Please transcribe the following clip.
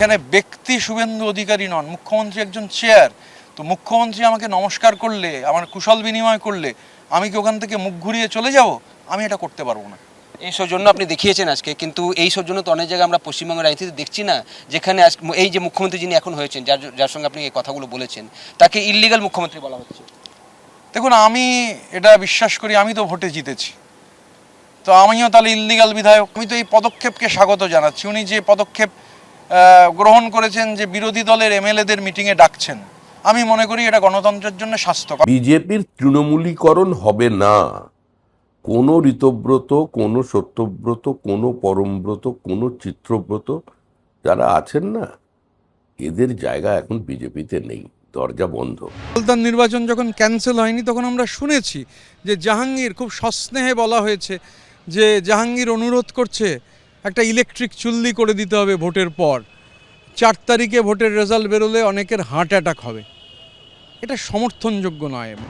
এখানে ব্যক্তি শুভেন্দু অধিকারী নন, মুখ্যমন্ত্রী একজন চেয়ার। তো মুখ্যমন্ত্রী আমাকে নমস্কার করলে, আমার কুশল বিনিময় করলে আমি কি ওখান থেকে মুখ ঘুরিয়ে চলে যাব? আমি এটা করতে পারবো না। এই সৌজন্য আপনি দেখিয়েছেন আজকে, কিন্তু এই সৌজন্য তো অনেক জায়গায় আমরা পশ্চিমবঙ্গের রাজনীতিতে দেখছি না, যেখানে এই যে মুখ্যমন্ত্রী যিনি এখন হয়েছেন, যার সঙ্গে আপনি এই কথাগুলো বলেছেন, তাকে ইললিগাল মুখ্যমন্ত্রী বলা হচ্ছে। দেখুন, আমি এটা বিশ্বাস করি, আমি তো ভোটে জিতেছি, তো আমিও তাহলে ইললিগাল বিধায়ক? আমি তো এই পদক্ষেপকে স্বাগত জানাচ্ছি। উনি যে পদক্ষেপ গ্রহণ করেছেন, যে বিরোধী দলের এমএলএদের মিটিংয়ে ডাকছেন, আমি মনে করি এটা গণতন্ত্রের জন্য স্বাস্থ্যকর। বিজেপির তৃণমূলীকরণ হবে না। কোনো ঋতব্রত, কোনো সত্যব্রত, কোনো পরমব্রত, কোনো চিত্রব্রত যারা আছেন না, এদের জায়গা এখন বিজেপিতে নেই, দরজা বন্ধ। সুলতান নির্বাচন যখন ক্যান্সেল হয়নি, তখন আমরা শুনেছি যে জাহাঙ্গীর, খুব সস্নেহে বলা হয়েছে যে জাহাঙ্গীর অনুরোধ করছে একটা ইলেকট্রিক চুল্লি করে দিতে হবে ভোটের পর। 4 তারিখে ভোটের রেজাল্ট বেরোলে অনেকের হার্ট অ্যাটাক হবে। এটা সমর্থনযোগ্য নয়।